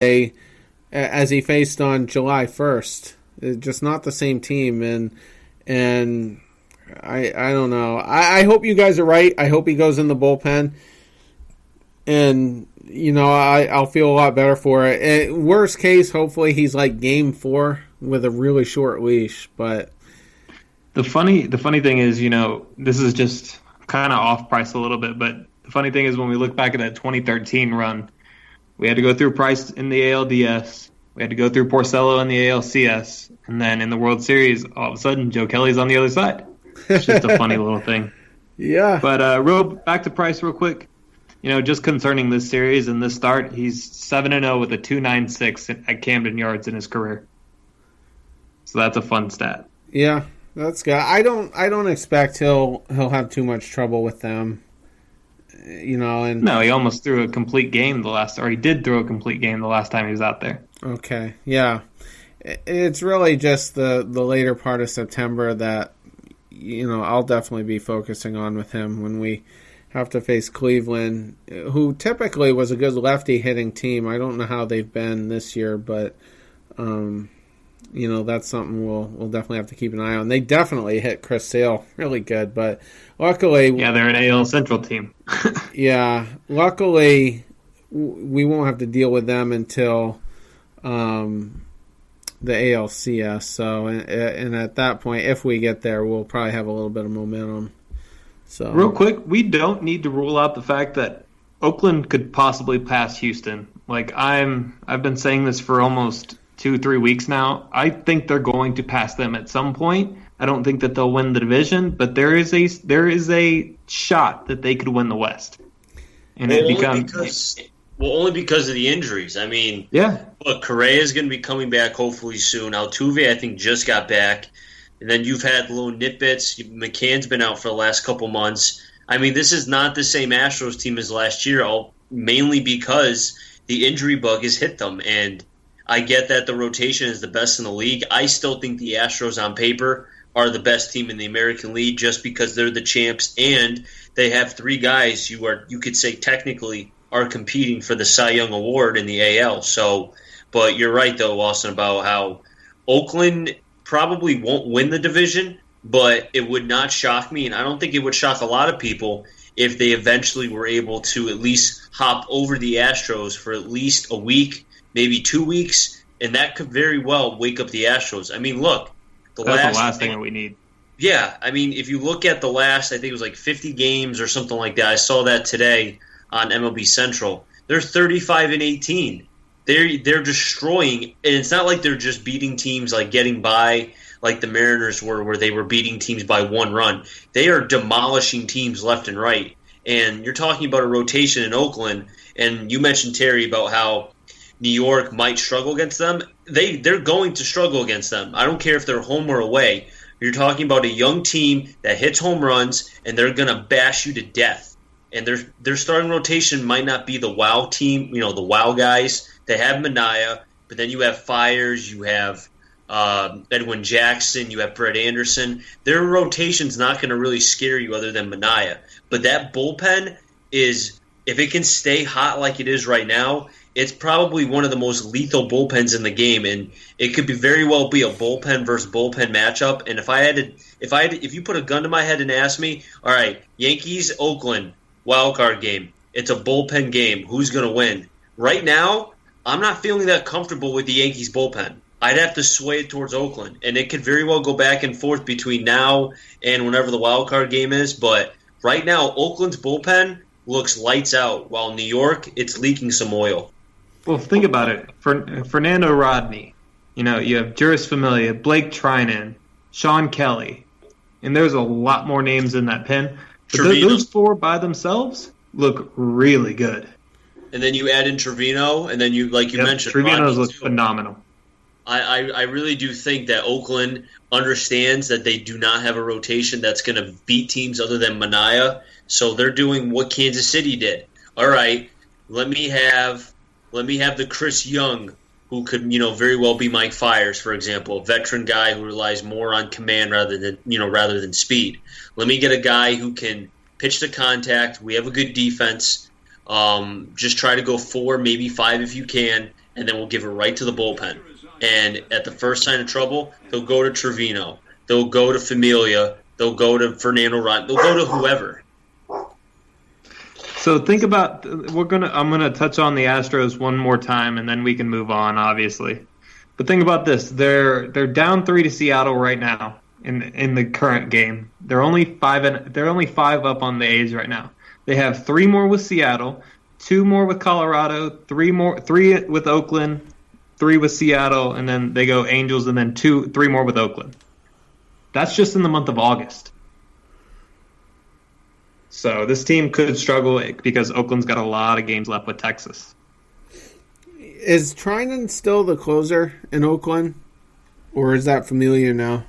as he faced on July 1st. It's just not the same team, and I don't know. I hope you guys are right. I hope he goes in the bullpen, and I'll feel a lot better for it. Worst case, hopefully he's like game 4 with a really short leash. But the funny thing is, this is just kind of off Price a little bit, but the funny thing is when we look back at that 2013 run, we had to go through Price in the ALDS. We had to go through Porcello in the ALCS. And then in the World Series, all of a sudden, Joe Kelly's on the other side. It's just a funny little thing. Yeah. But back to Price real quick. Just concerning this series and this start, he's 7-0 with a 2.96 at Camden Yards in his career. So that's a fun stat. Yeah, that's good. I don't expect he'll have too much trouble with them. And no, he almost threw a complete game he did throw a complete game the last time he was out there. Okay, yeah. It's really just the later part of September that, I'll definitely be focusing on with him when we have to face Cleveland, who typically was a good lefty hitting team. I don't know how they've been this year, but, that's something we'll definitely have to keep an eye on. They definitely hit Chris Sale really good, but luckily... Yeah, they're an AL Central team. Yeah, luckily we won't have to deal with them until the ALCS. So, and at that point, if we get there, we'll probably have a little bit of momentum. So, real quick, we don't need to rule out the fact that Oakland could possibly pass Houston. I've been saying this for almost 2-3 weeks now. I think they're going to pass them at some point. I don't think that they'll win the division, but there is a shot that they could win the West. And only because of the injuries. I mean, yeah. Look, Correa is going to be coming back hopefully soon. Altuve, I think, just got back. And then you've had little nitbits. McCann's been out for the last couple months. I mean, this is not the same Astros team as last year, mainly because the injury bug has hit them. And I get that the rotation is the best in the league. I still think the Astros on paper are the best team in the American League just because they're the champs and they have 3 guys you could say technically are competing for the Cy Young Award in the AL. So, but you're right though, Austin, about how Oakland probably won't win the division, but it would not shock me, and I don't think it would shock a lot of people if they eventually were able to at least hop over the Astros for at least a week, maybe 2 weeks, and that could very well wake up the Astros. I mean, look. That's the last thing that we need. Yeah, I mean, if you look at the last, I think it was like 50 games or something like that. I saw that today on MLB Central. They're 35-18. They're destroying, and it's not like they're just beating teams like getting by like the Mariners were, where they were beating teams by 1 run. They are demolishing teams left and right. And you're talking about a rotation in Oakland, and you mentioned, Terry, about how New York might struggle against them. They're going to struggle against them. I don't care if they're home or away. You're talking about a young team that hits home runs, and they're going to bash you to death. And their starting rotation might not be the wow team, the wow guys. They have Manaea, but then you have Fires, you have Edwin Jackson, you have Brett Anderson. Their rotation's not going to really scare you other than Manaea. But that bullpen is, if it can stay hot like it is right now, it's probably one of the most lethal bullpens in the game, and it could be very well be a bullpen versus bullpen matchup. And if you put a gun to my head and ask me, all right, Yankees, Oakland, wild card game, it's a bullpen game. Who's going to win? Right now, I'm not feeling that comfortable with the Yankees bullpen. I'd have to sway it towards Oakland, and it could very well go back and forth between now and whenever the wild card game is. But right now, Oakland's bullpen looks lights out, while New York, it's leaking some oil. Well, think about it. Fernando Rodney, you have Juris Familia, Blake Trinan, Sean Kelly, and there's a lot more names in that pen. But those 4 by themselves look really good. And then you add in Trevino, and then you mentioned, Trevino's look phenomenal. I really do think that Oakland understands that they do not have a rotation that's going to beat teams other than Manaea, so they're doing what Kansas City did. All right, let me have the Chris Young, who could very well be Mike Fiers, for example, a veteran guy who relies more on command rather than speed. Let me get a guy who can pitch to contact. We have a good defense. Just try to go 4, maybe 5 if you can, and then we'll give it right to the bullpen. And at the first sign of trouble, they'll go to Trevino. They'll go to Familia. They'll go to Fernando Ryan. They'll go to whoever. So think about I'm gonna touch on the Astros one more time, and then we can move on, obviously. But think about this: they're down 3 to Seattle right now in the current game. They're only 5 up on the A's right now. They have 3 more with Seattle, 2 more with Colorado, 3 with Oakland, 3 with Seattle, and then they go Angels, and then 3 more with Oakland. That's just in the month of August. So this team could struggle because Oakland's got a lot of games left with Texas. Is Trinan still the closer in Oakland, or is that Familia now?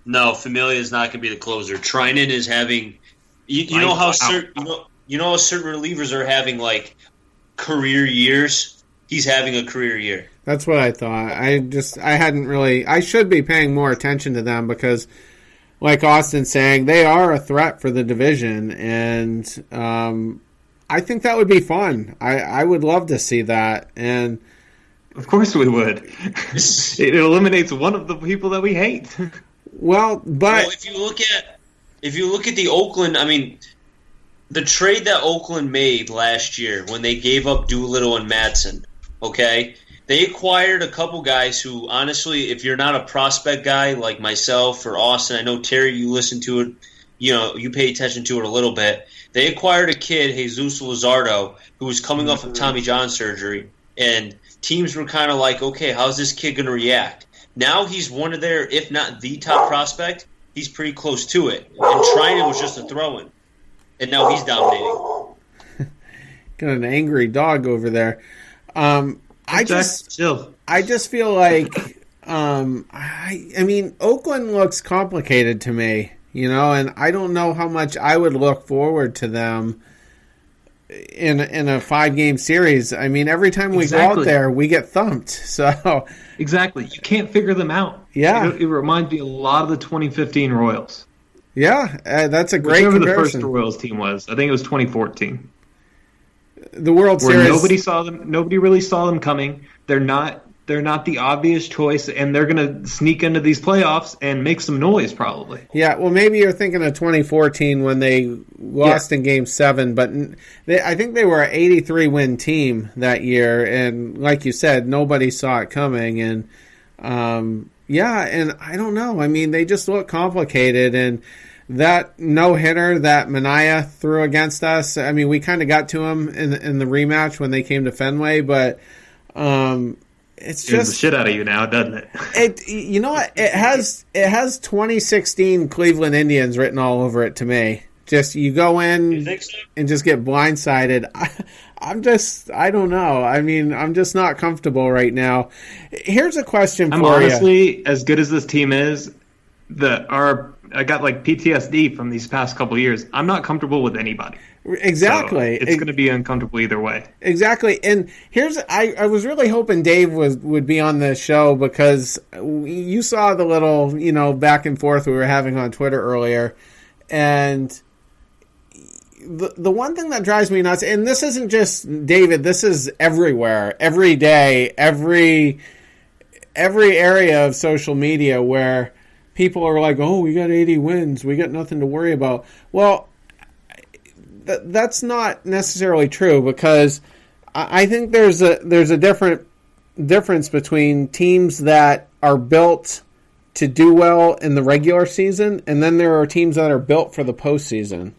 No, Familia is not going to be the closer. Trinan is having, you know how certain relievers are having like career years. He's having a career year. That's what I thought. I should be paying more attention to them because, like Austin's saying, they are a threat for the division, and I think that would be fun. I would love to see that, and of course we would. It eliminates one of the people that we hate. Well, if you look at the Oakland, I mean, the trade that Oakland made last year when they gave up Doolittle and Madsen, okay, they acquired a couple guys who, honestly, if you're not a prospect guy like myself or Austin, I know Terry, you listen to it, you pay attention to it a little bit. They acquired a kid, Jesus Luzardo, who was coming off of Tommy John surgery, and teams were kind of like, okay, how's this kid going to react? Now he's one of their, if not the top prospect, he's pretty close to it. And Trinan was just a throw-in, and now he's dominating. Got an angry dog over there. I just feel like I mean, Oakland looks complicated to me, and I don't know how much I would look forward to them in a 5-game series. I mean, every time we go out there, we get thumped. So exactly, you can't figure them out. Yeah, it reminds me a lot of the 2015 Royals. Yeah, that's a great comparison. Whoever the first Royals team was, I think it was 2014. The World Series. Nobody really saw them coming. They're not the obvious choice, and they're going to sneak into these playoffs and make some noise probably. Yeah, well, maybe you're thinking of 2014 when they lost in Game 7, but I think they were an 83-win team that year, and like you said, nobody saw it coming, and and I don't know. I mean, they just look complicated, and that no-hitter that Manaea threw against us, I mean, we kind of got to him in the rematch when they came to Fenway, but it's just the shit out of you now, doesn't it? You know what? It has 2016 Cleveland Indians written all over it to me. Just you go in and just get blindsided. I don't know. I mean, I'm just not comfortable right now. Here's a question for you. I'm honestly, as good as this team is, I got like PTSD from these past couple of years. I'm not comfortable with anybody. Exactly. So it's going to be uncomfortable either way. Exactly. And I was really hoping Dave would be on the show because you saw the little, back and forth we were having on Twitter earlier. And the one thing that drives me nuts, and this isn't just David, this is everywhere, every day, every area of social media where people are like, oh, we got 80 wins. We got nothing to worry about. Well, that's not necessarily true because I think there's a difference between teams that are built to do well in the regular season, and then there are teams that are built for the postseason.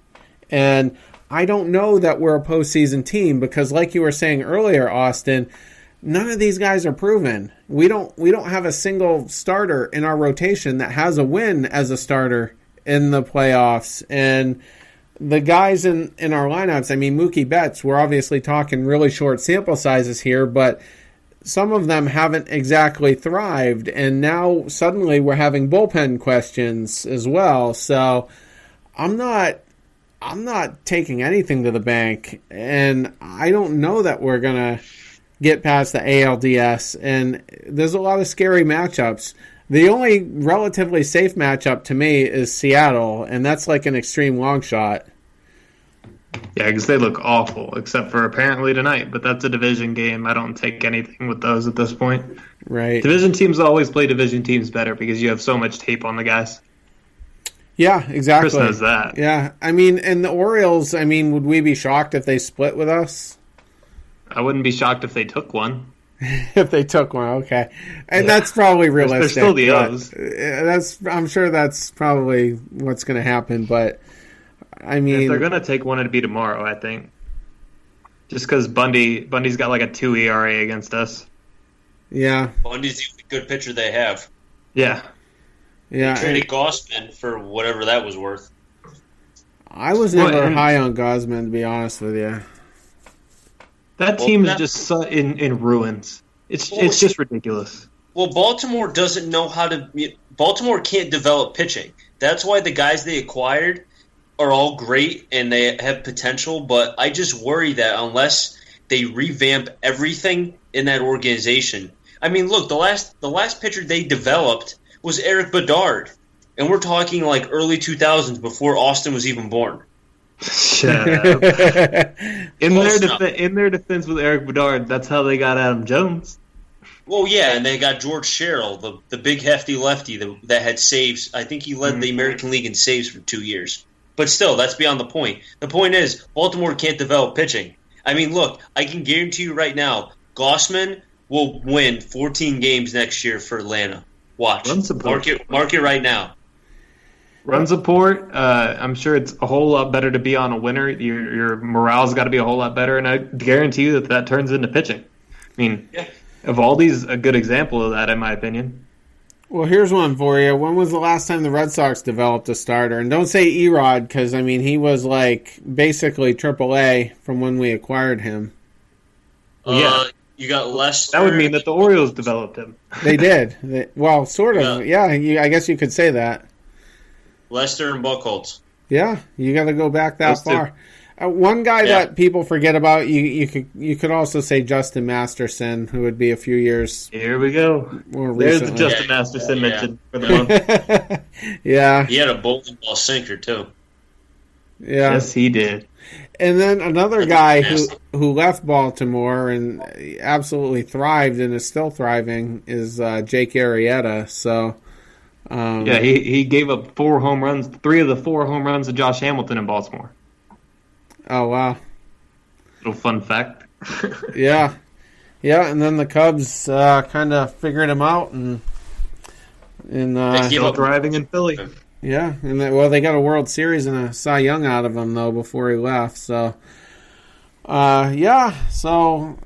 And I don't know that we're a postseason team because, like you were saying earlier, Austin, none of these guys are proven. We don't have a single starter in our rotation that has a win as a starter in the playoffs. And the guys in our lineups, I mean, Mookie Betts, we're obviously talking really short sample sizes here, but some of them haven't exactly thrived. And now suddenly we're having bullpen questions as well. So I'm not taking anything to the bank. And I don't know that we're going to get past the ALDS, and there's a lot of scary matchups. The only relatively safe matchup to me is Seattle, and that's like an extreme long shot. Yeah, because they look awful, except for apparently tonight. But that's a division game. I don't take anything with those at this point. Right. Division teams always play division teams better because you have so much tape on the guys. Yeah, exactly. Chris knows that. Yeah, I mean, and the Orioles, I mean, would we be shocked if they split with us? I wouldn't be shocked if they took one. If they took one, okay. And that's probably realistic. They're still the O's. I'm sure that's probably what's going to happen, but I mean... If they're going to take one, it'd be tomorrow, I think. Just because Bundy's got like a 2 ERA against us. Yeah. Bundy's the only good pitcher they have. Yeah. Yeah. They traded Gausman for whatever that was worth. I was never high on Gausman, to be honest with you. That team is just in ruins. It's just ridiculous. Well, Baltimore doesn't know how to. Baltimore can't develop pitching. That's why the guys they acquired are all great and they have potential. But I just worry that unless they revamp everything in that organization. I mean, look, the last pitcher they developed was Eric Bedard, and we're talking like early 2000s before Austin was even born. Shut up. In their defense with Eric Bedard, that's how they got Adam Jones. Well, yeah, and they got George Sherrill, the big hefty lefty that had saves. I think he led the American League in saves for 2 years. But still, that's beyond the point. The point is, Baltimore can't develop pitching. I mean, look, I can guarantee you right now, Gausman will win 14 games next year for Atlanta. Watch. Mark it right now. Run support, I'm sure it's a whole lot better to be on a winner. Your morale's got to be a whole lot better, and I guarantee you that turns into pitching. I mean, Evaldi's a good example of that, in my opinion. Well, here's one for you. When was the last time the Red Sox developed a starter? And don't say Erod, because, I mean, he was like basically AAA from when we acquired him. Yeah. You got Lester. That would mean that the Orioles developed him. They did. Well, sort of. Yeah, I guess you could say that. Lester and Buchholz. Yeah, you got to go back that far. One guy that people forget about, you could also say Justin Masterson, who would be a few years. Here we go. More There's recently. the Justin Masterson mention for the month. Yeah. He had a bowling ball sinker, too. Yeah. Yes, he did. And then another guy who left Baltimore and absolutely thrived and is still thriving is Jake Arrieta. So, yeah, he gave up 4 home runs, 3 of the 4 home runs to Josh Hamilton in Baltimore. Oh, wow. Little fun fact. Yeah. Yeah, and then the Cubs kind of figured him out and still thriving in Philly. Yeah, and they got a World Series and a Cy Young out of him though before he left. So, a little.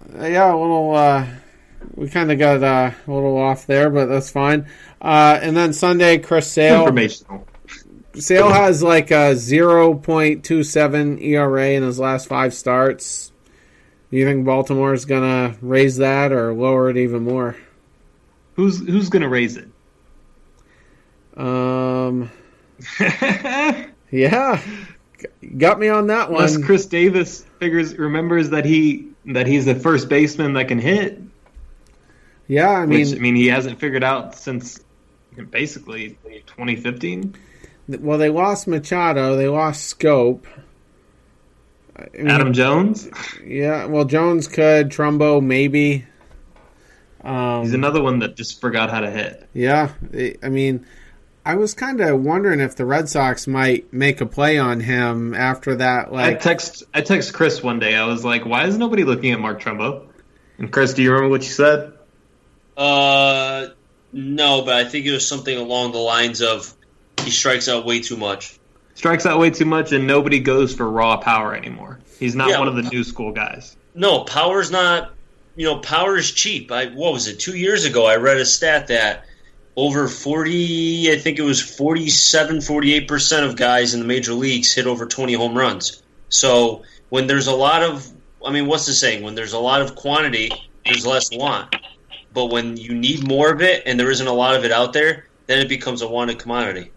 We kind of got a little off there, but that's fine. And then Sunday, Chris Sale. Informational. Sale has like a 0.27 ERA in his last 5 starts. Do you think Baltimore's gonna raise that or lower it even more? Who's gonna raise it? Yeah, got me on that one. Unless Chris Davis remembers that he's the first baseman that can hit. Yeah, I mean, he hasn't figured out since basically 2015. Well, they lost Machado, they lost Scope. Adam Jones. Yeah, well, Jones could. Trumbo maybe. He's another one that just forgot how to hit. Yeah, I mean, I was kind of wondering if the Red Sox might make a play on him after that. Like, I text Chris one day. I was like, "Why is nobody looking at Mark Trumbo?" And Chris, do you remember what you said? No, but I think it was something along the lines of he strikes out way too much. Strikes out way too much, and nobody goes for raw power anymore. He's not one of the new school guys. No, power's not. Power is cheap. What was it? 2 years ago, I read a stat that over 40, I think it was 47, 48% of guys in the major leagues hit over 20 home runs. So when there's a lot of, what's the saying? When there's a lot of quantity, there's less want. But when you need more of it and there isn't a lot of it out there, then it becomes a wanted commodity.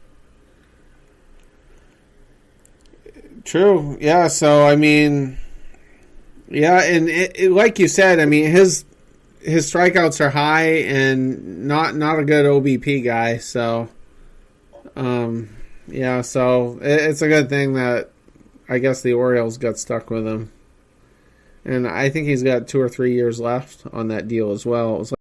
True. Yeah. So yeah, and it, like you said, his strikeouts are high and not a good OBP guy. So, yeah. So it's a good thing that I guess the Orioles got stuck with him. And I think he's got 2 or 3 years left on that deal as well. It was